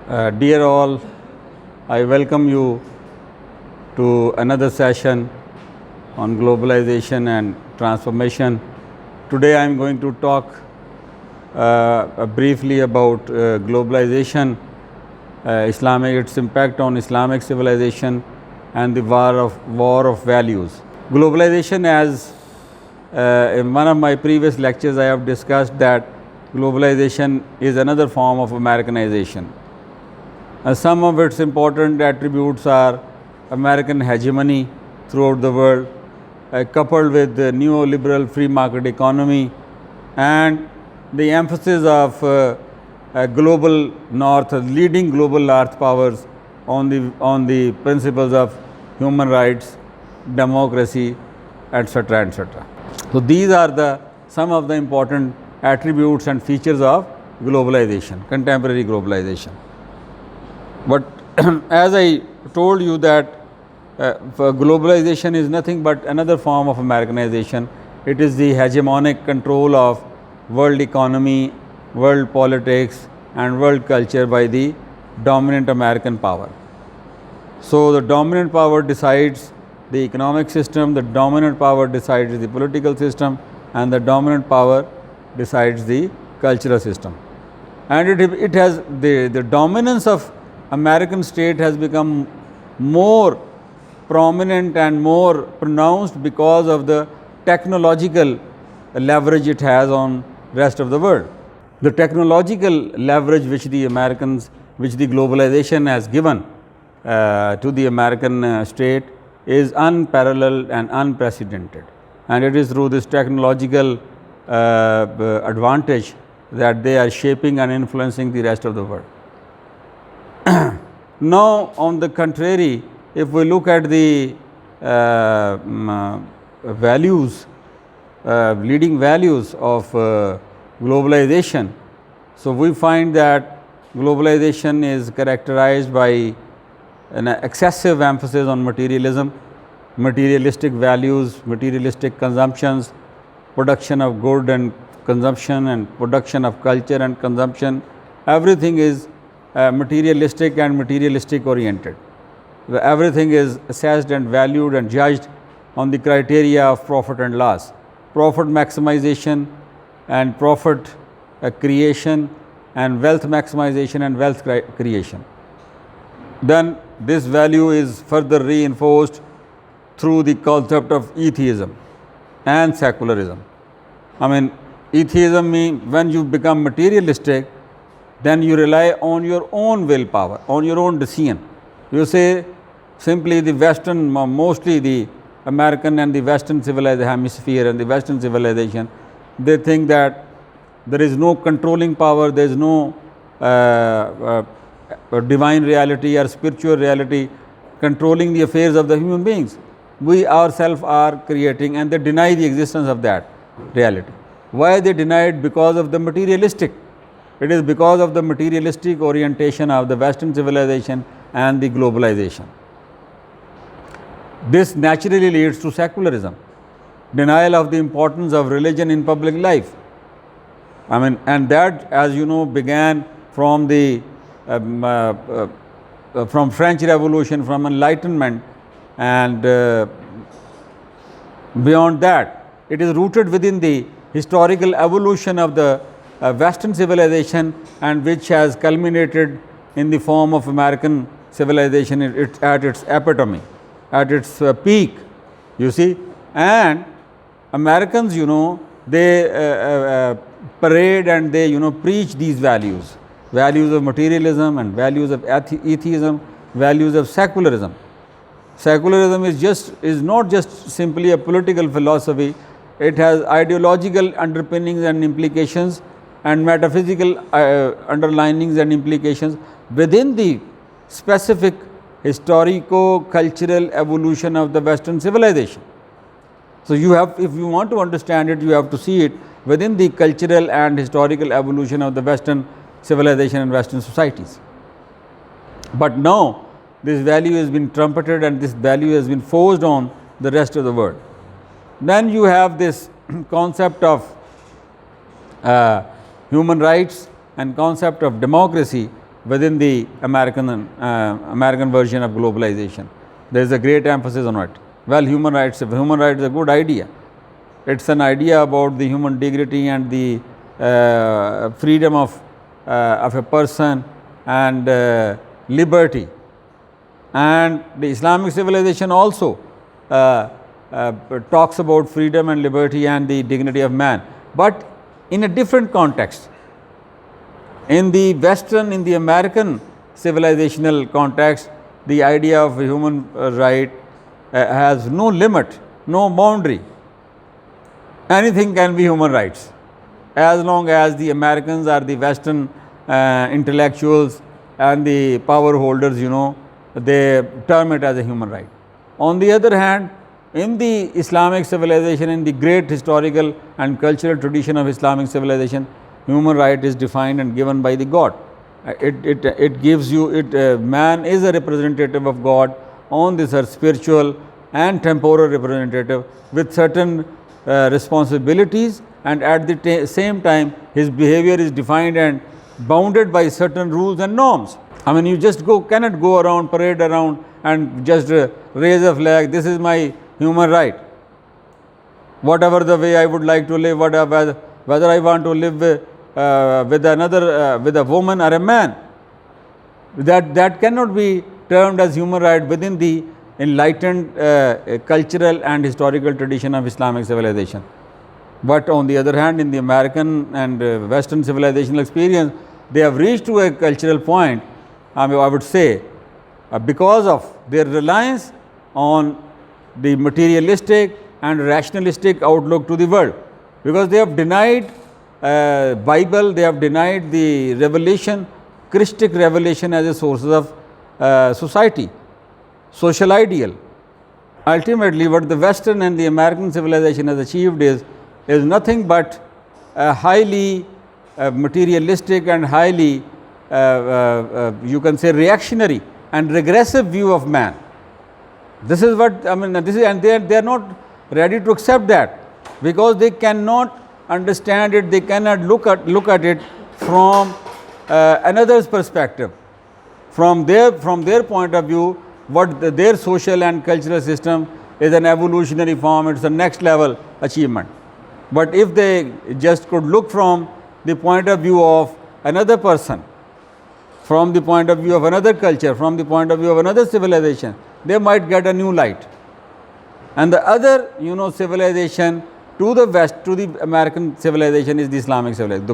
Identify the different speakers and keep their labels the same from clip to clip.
Speaker 1: Dear all, I welcome you to another session on globalization and transformation. Today I am going to talk briefly about globalization, its impact on Islamic civilization, and the war of values. Globalization, as in one of my previous lectures I have discussed that globalization is another form of Americanization. Some of its important attributes are American hegemony throughout the world, coupled with the neoliberal free market economy and the emphasis of global north, leading global north powers on the principles of human rights, democracy, etc., etc. So these are some of the important attributes and features of globalization, contemporary globalization. But as I told you that globalization is nothing but another form of Americanization. It is the hegemonic control of world economy, world politics and world culture by the dominant American power. So the dominant power decides the economic system, the dominant power decides the political system, and the dominant power decides the cultural system. And it has the dominance of American state has become more prominent and more pronounced because of the technological leverage it has on rest of the world. The technological leverage which the globalization has given to the American state is unparalleled and unprecedented, and it is through this technological advantage that they are shaping and influencing the rest of the world. Now, on the contrary, if we look at the values, leading values of globalization, so we find that globalization is characterized by an excessive emphasis on materialism, materialistic values, materialistic consumptions, production of good and consumption, and production of culture and consumption. Everything is materialistic and materialistic oriented. Everything is assessed and valued and judged on the criteria of profit and loss, profit maximization and profit creation, and wealth maximization and wealth creation. Then this value is further reinforced through the concept of atheism and secularism. I mean, atheism means when you become materialistic, then you rely on your own willpower, on your own decision. You say simply the Western, mostly the American and the Western civilized hemisphere and the Western civilization, they think that there is no controlling power, there is no divine reality or spiritual reality controlling the affairs of the human beings. We ourselves are creating, and they deny the existence of that reality. Why they deny it? Because of the materialistic. It is because of the materialistic orientation of the Western civilization and the globalization. This naturally leads to secularism, denial of the importance of religion in public life. I mean, and that, as you know, began from the from French Revolution, from Enlightenment, and beyond that, it is rooted within the historical evolution of the Western civilization, and which has culminated in the form of American civilization at its epitome, at its peak, you see. And Americans, you know, they parade and they, you know, preach these values of materialism and values of atheism, values of secularism. Secularism is not just simply a political philosophy. It has ideological underpinnings and implications, and metaphysical underlinings and implications within the specific historico-cultural evolution of the Western civilization. So you have, if you want to understand it, you have to see it within the cultural and historical evolution of the Western civilization and Western societies. But now this value has been trumpeted and this value has been forced on the rest of the world. Then you have this concept of human rights and concept of democracy, within the American version of globalization. There is a great emphasis on it. Well, human rights is a good idea. It's an idea about the human dignity and the freedom of a person and liberty. And the Islamic civilization also talks about freedom and liberty and the dignity of man, but in a different context. In the Western, in the American civilizational context, the idea of human right has no limit, no boundary. Anything can be human rights, as long as the Americans or the Western intellectuals and the power holders, they term it as a human right. On the other hand, in the Islamic civilization, in the great historical and cultural tradition of Islamic civilization, human right is defined and given by the God. It gives you, man is a representative of God on this earth, spiritual and temporal representative with certain responsibilities, and at the same time his behavior is defined and bounded by certain rules and norms. I mean, you just cannot go around, parade around and just raise a flag, this is my human right. Whatever the way I would like to live, whether I want to live with a woman or a man, that cannot be termed as human right within the enlightened cultural and historical tradition of Islamic civilization. But on the other hand, in the American and Western civilizational experience, they have reached to a cultural point, I would say, because of their reliance on the materialistic and rationalistic outlook to the world, because they have denied Bible, they have denied the revelation, Christic revelation as a source of society, social ideal. Ultimately, what the Western and the American civilization has achieved is nothing but a highly materialistic and highly you can say reactionary and regressive view of man. This is what I mean. This is, and they are not ready to accept that, because they cannot understand it. They cannot look at it from another's perspective. From their point of view, their social and cultural system is an evolutionary form. It's a next level achievement. But if they just could look from the point of view of another person, from the point of view of another culture, from the point of view of another civilization, they might get a new light. And the other, civilization to the West, to the American civilization, is the Islamic civilization.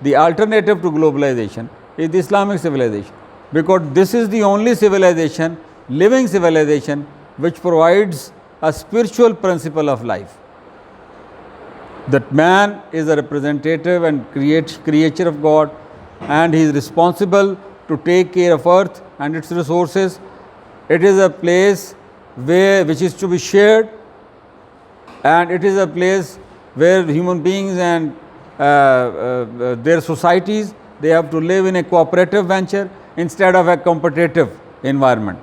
Speaker 1: The alternative to globalization is the Islamic civilization, because this is the only civilization, living civilization, which provides a spiritual principle of life. That man is a representative and creature of God, and he is responsible to take care of earth and its resources. It is a place which is to be shared, and it is a place where human beings and their societies, they have to live in a cooperative venture instead of a competitive environment.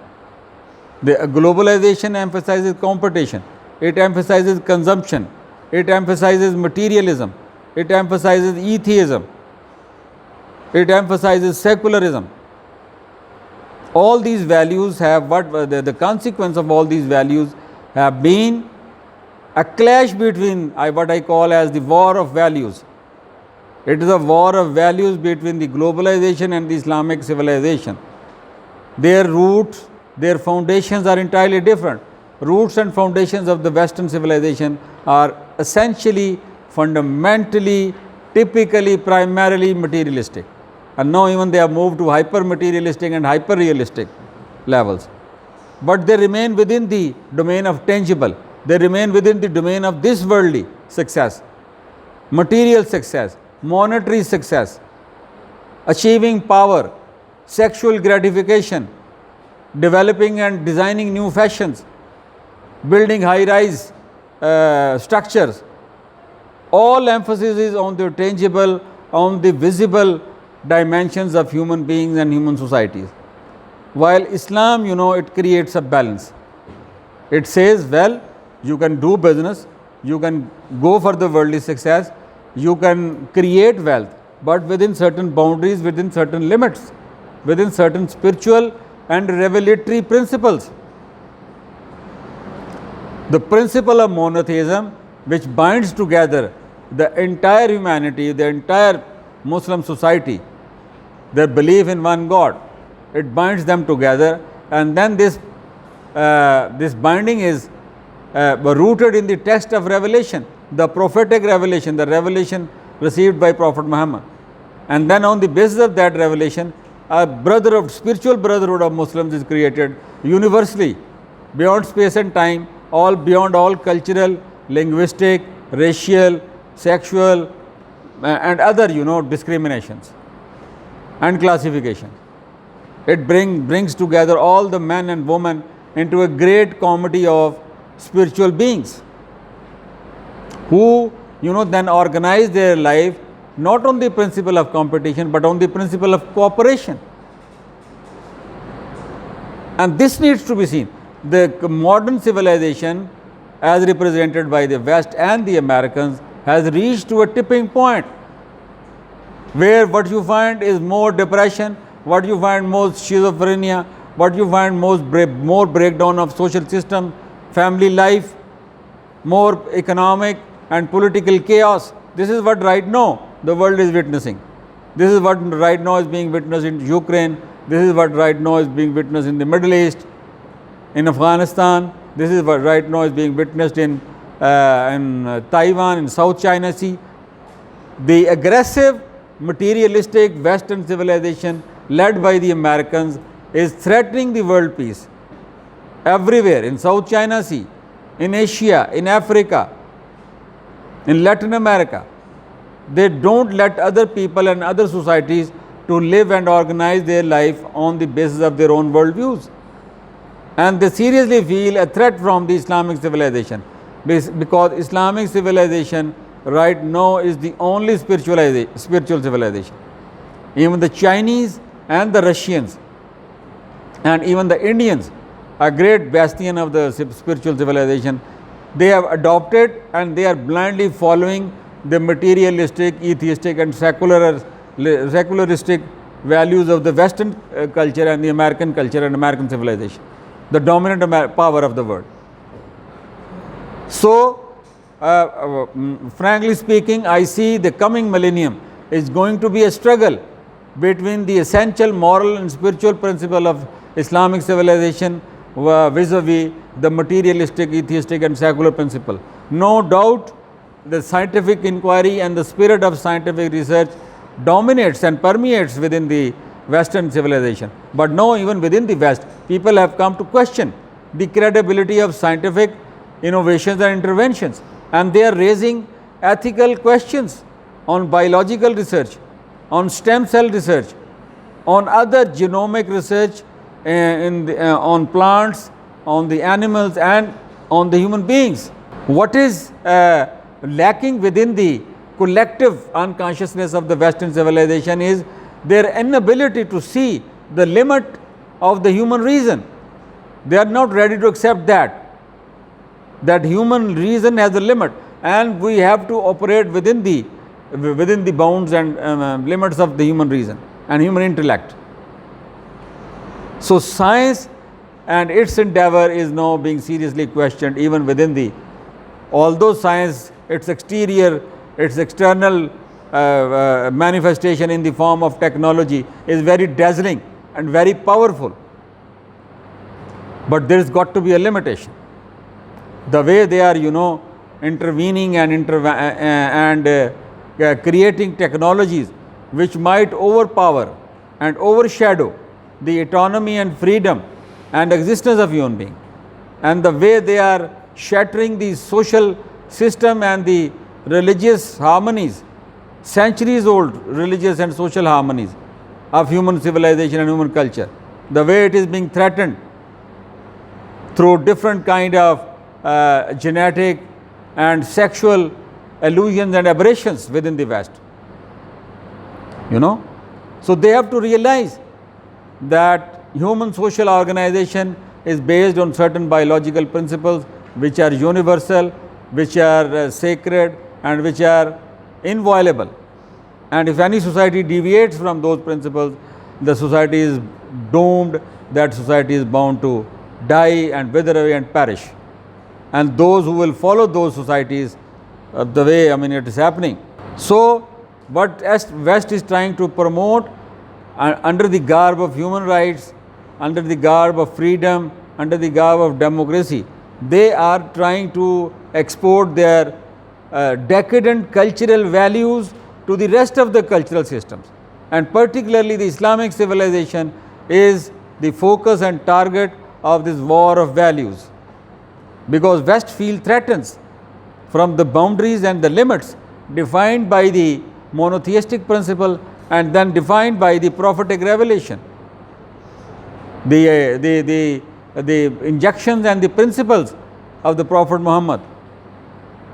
Speaker 1: The globalization emphasizes competition, it emphasizes consumption, it emphasizes materialism, it emphasizes atheism, it emphasizes secularism. All these values have the consequence of all these values have been a clash between what I call as the war of values. It is a war of values between the globalization and the Islamic civilization. Their roots, their foundations are entirely different. Roots and foundations of the Western civilization are essentially, fundamentally, typically, primarily materialistic. And now even they have moved to hyper-materialistic and hyper-realistic levels. But they remain within the domain of tangible. They remain within the domain of this worldly success, material success, monetary success, achieving power, sexual gratification, developing and designing new fashions, building high-rise structures. All emphasis is on the tangible, on the visible dimensions of human beings and human societies. While Islam, it creates a balance. It says, well, you can do business, you can go for the worldly success, you can create wealth, but within certain boundaries, within certain limits. within certain spiritual and revelatory principles. The principle of monotheism, which binds together the entire humanity, the entire Muslim society, their belief in one God, it binds them together, and then this binding is rooted in the text of revelation, the prophetic revelation, the revelation received by Prophet Muhammad. And then on the basis of that revelation, a brotherhood, spiritual brotherhood of Muslims is created universally, beyond space and time, all beyond all cultural, linguistic, racial, sexual and other discriminations and classifications. It brings together all the men and women into a great community of spiritual beings who then organize their life not on the principle of competition but on the principle of cooperation. And this needs to be seen. The modern civilization, as represented by the West and the Americans, has reached to a tipping point where what you find is more depression, what you find more schizophrenia, what you find more breakdown of social system, family life, more economic and political chaos. This is what right now the world is witnessing. This is what right now is being witnessed in Ukraine. This is what right now is being witnessed in the Middle East, in Afghanistan. This is what right now is being witnessed in Taiwan, in South China Sea. The aggressive, materialistic Western civilization led by the Americans is threatening the world peace everywhere, in South China Sea, in Asia, in Africa, in Latin America. They don't let other people and other societies to live and organize their life on the basis of their own worldviews. And they seriously feel a threat from the Islamic civilization, because Islamic civilization right now is the only spiritual civilization. Even the Chinese and the Russians and even the Indians, a great bastion of the spiritual civilization, they have adopted and they are blindly following the materialistic, atheistic and secularistic values of the Western culture and the American culture and American civilization, the dominant power of the world. So, frankly speaking, I see the coming millennium is going to be a struggle between the essential moral and spiritual principle of Islamic civilization vis-a-vis the materialistic, atheistic and secular principle. No doubt the scientific inquiry and the spirit of scientific research dominates and permeates within the Western civilization. But no, even within the West, people have come to question the credibility of scientific innovations and interventions, and they are raising ethical questions on biological research, on stem cell research, on other genomic research on plants, on the animals and on the human beings. What is lacking within the collective unconsciousness of the Western civilization is their inability to see the limit of the human reason. They are not ready to accept that human reason has a limit, and we have to operate within the bounds and limits of the human reason and human intellect. So science and its endeavor is now being seriously questioned even within although science, its external manifestation in the form of technology is very dazzling and very powerful, but there has got to be a limitation. The way they are intervening and creating technologies which might overpower and overshadow the autonomy and freedom and existence of human being, and the way they are shattering the social system and the religious harmonies, centuries old religious and social harmonies of human civilization and human culture, the way it is being threatened through different kind of genetic and sexual illusions and aberrations within the West. So they have to realize that human social organization is based on certain biological principles which are universal, which are sacred and which are inviolable. And if any society deviates from those principles, the society is doomed, that society is bound to die and wither away and perish. And those who will follow those societies, the way it is happening. So, what West is trying to promote under the garb of human rights, under the garb of freedom, under the garb of democracy, they are trying to export their decadent cultural values to the rest of the cultural systems. And particularly the Islamic civilization is the focus and target of this war of values, because West feels threatens from the boundaries and the limits defined by the monotheistic principle and then defined by the prophetic revelation. The injunctions and the principles of the Prophet Muhammad,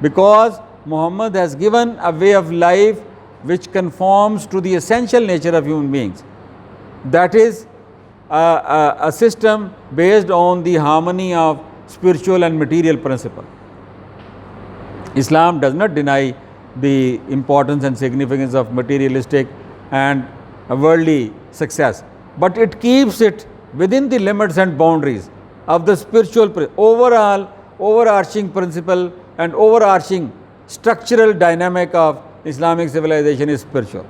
Speaker 1: because Muhammad has given a way of life which conforms to the essential nature of human beings. That is a system based on the harmony of spiritual and material principle. Islam does not deny the importance and significance of materialistic and worldly success, but it keeps it within the limits and boundaries of the spiritual overarching principle and overarching structural dynamic of Islamic civilization is spiritual.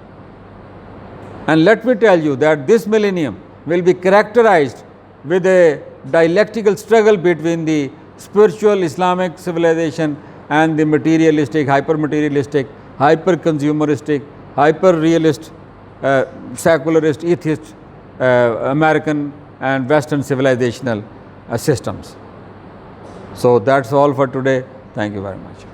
Speaker 1: And let me tell you that this millennium will be characterized with a dialectical struggle between the spiritual Islamic civilization and the materialistic, hyper-materialistic, hyper-consumeristic, hyper-realist, secularist, atheist, American and Western civilizational systems. So that's all for today. Thank you very much.